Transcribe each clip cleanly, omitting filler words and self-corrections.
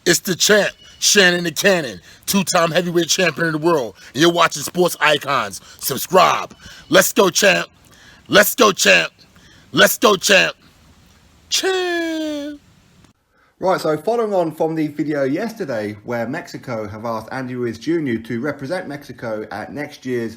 It's the champ, Shannon the Cannon, two-time heavyweight champion of the world. And you're watching Sports Icons. Subscribe. Let's go, champ. Let's go, champ. Let's go, champ. Champ. Right, so following on from the video yesterday where Mexico have asked Andy Ruiz Jr. to represent Mexico at next year's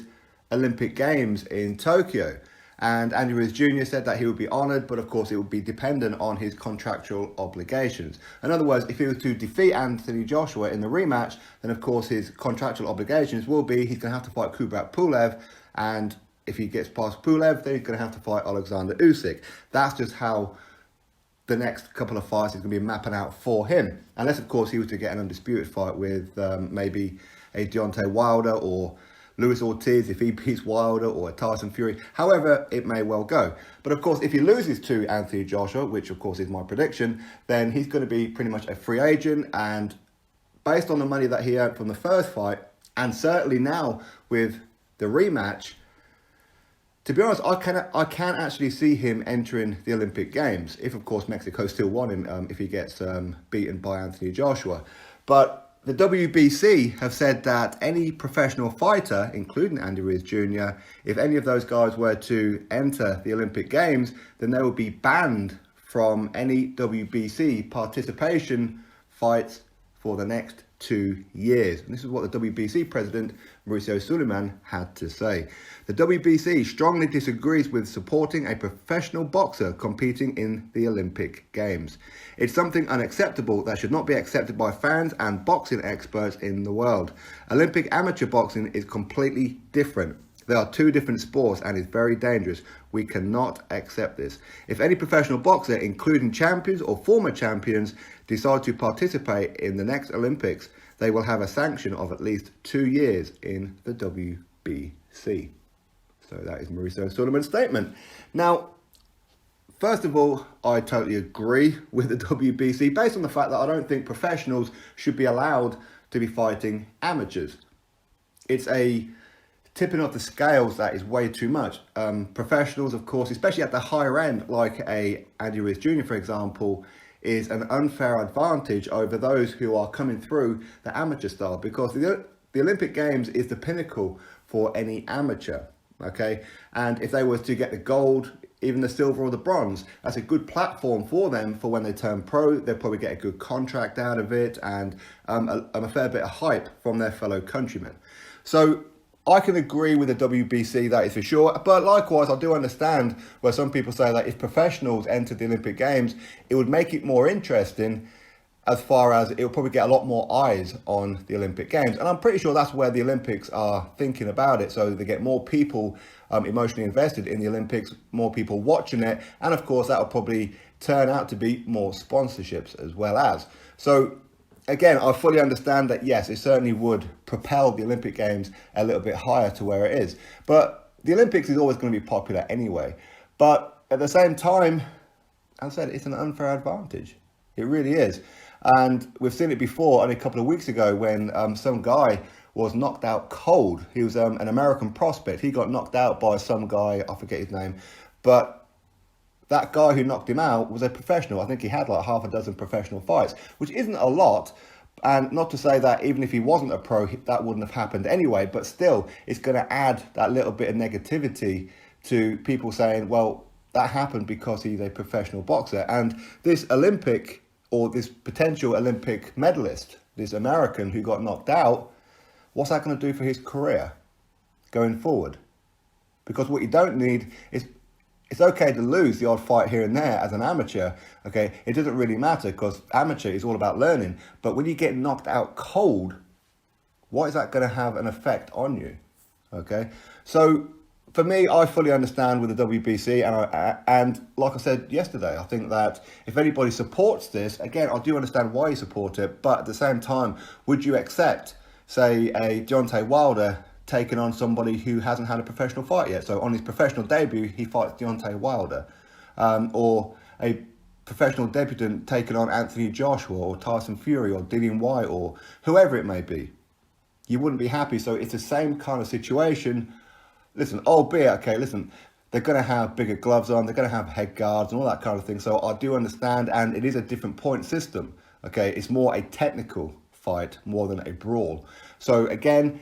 Olympic Games in Tokyo. And Andy Ruiz Jr. said that he would be honoured, but of course it would be dependent on his contractual obligations. In other words, if he was to defeat Anthony Joshua in the rematch, then of course his contractual obligations will be he's going to have to fight Kubrat Pulev, and if he gets past Pulev, then he's going to have to fight Alexander Usyk. That's just how the next couple of fights is going to be mapping out for him. Unless, of course, he was to get an undisputed fight with maybe a Deontay Wilder or Luis Ortiz if he beats Wilder, or a Tyson Fury. However, it may well go. But, of course, if he loses to Anthony Joshua, which, of course, is my prediction, then he's going to be pretty much a free agent. And based on the money that he earned from the first fight, and certainly now with the rematch, to be honest, I can actually see him entering the Olympic Games, if of course Mexico still want him, if he gets beaten by Anthony Joshua. But the WBC have said that any professional fighter, including Andy Ruiz Jr., if any of those guys were to enter the Olympic Games, then they would be banned from any WBC participation fights for the next 2 years. And this is what the WBC president, Mauricio Sulaiman, had to say. The WBC strongly disagrees with supporting a professional boxer competing in the Olympic Games. It's something unacceptable that should not be accepted by fans and boxing experts in the world. Olympic amateur boxing is completely different. They are two different sports and it's very dangerous. We cannot accept this. If any professional boxer, including champions or former champions, decide to participate in the next Olympics, they will have a sanction of at least 2 years in the WBC. So that is Mauricio Sulaiman's statement. Now, first of all, I totally agree with the WBC based on the fact that I don't think professionals should be allowed to be fighting amateurs. It's a tipping off the scales that is way too much. Professionals, of course, especially at the higher end, like a Andy Ruiz Jr., for example, is an unfair advantage over those who are coming through the amateur style, because the Olympic Games is the pinnacle for any amateur, okay? And if they were to get the gold, even the silver or the bronze, that's a good platform for them for when they turn pro. They'll probably get a good contract out of it and a fair bit of hype from their fellow countrymen. So I can agree with the WBC, that is for sure. But likewise, I do understand where some people say that if professionals entered the Olympic Games, it would make it more interesting, as far as it will probably get a lot more eyes on the Olympic Games. And I'm pretty sure that's where the Olympics are thinking about it, so they get more people emotionally invested in the Olympics, more people watching it. And of course, that will probably turn out to be more sponsorships as well as. So again, I fully understand that, yes, it certainly would propel the Olympic Games a little bit higher to where it is. But the Olympics is always going to be popular anyway. But at the same time, as I said, it's an unfair advantage. It really is. And we've seen it before, only a couple of weeks ago, when some guy was knocked out cold. He was an American prospect. He got knocked out by some guy, I forget his name. But that guy who knocked him out was a professional. I think he had like half a dozen professional fights, which isn't a lot. And not to say that even if he wasn't a pro, that wouldn't have happened anyway. But still, it's going to add that little bit of negativity to people saying, well, that happened because he's a professional boxer. And this Olympic, or this potential Olympic medalist, this American who got knocked out, what's that going to do for his career going forward? Because what you don't need is, it's okay to lose the odd fight here and there as an amateur, okay? It doesn't really matter, because amateur is all about learning. But when you get knocked out cold, what is that going to have an effect on you, okay? So for me, I fully understand with the WBC, and like I said yesterday, I think that if anybody supports this, again, I do understand why you support it, but at the same time, would you accept, say, a Deontay Wilder taking on somebody who hasn't had a professional fight yet? So on his professional debut, he fights Deontay Wilder. Or a professional debutant taking on Anthony Joshua or Tyson Fury or Dillian White or whoever it may be. You wouldn't be happy. So it's the same kind of situation. Listen, albeit, okay, listen, they're going to have bigger gloves on, they're going to have head guards and all that kind of thing. So I do understand, and it is a different point system. Okay, it's more a technical fight more than a brawl. So again,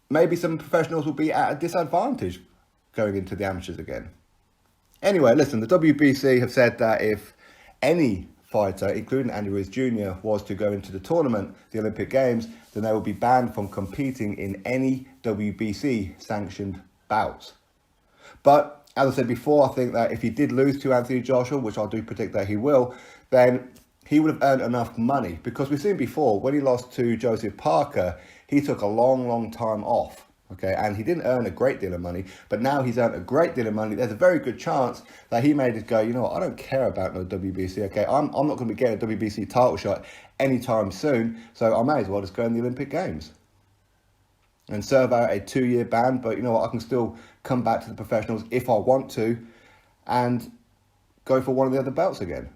maybe some professionals will be at a disadvantage going into the amateurs again. Anyway, listen, the WBC have said that if any fighter, including Andy Ruiz Jr, was to go into the tournament, the Olympic Games, then they will be banned from competing in any WBC sanctioned bouts. But as I said before, I think that if he did lose to Anthony Joshua, which I do predict that he will, then he would have earned enough money. Because we've seen before, when he lost to Joseph Parker, he took a long time off. Okay, and he didn't earn a great deal of money, but now he's earned a great deal of money. There's a very good chance that he may just go, you know what, I don't care about no WBC. Okay, I'm not going to be getting a WBC title shot anytime soon, so I may as well just go in the Olympic Games and serve out a 2-year ban. But you know what, I can still come back to the professionals if I want to and go for one of the other belts again.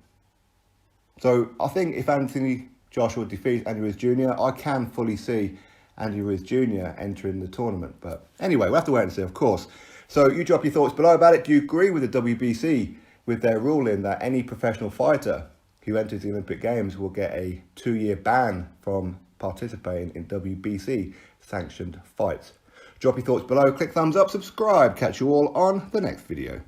So I think if Anthony Joshua defeats Andy Ruiz Jr, I can fully see Andy Ruiz Jr entering the tournament. But anyway, we'll have to wait and see, of course. So you drop your thoughts below about it. Do you agree with the WBC with their ruling that any professional fighter who enters the Olympic Games will get a 2-year ban from participating in WBC sanctioned fights? Drop your thoughts below, click thumbs up, subscribe. Catch you all on the next video.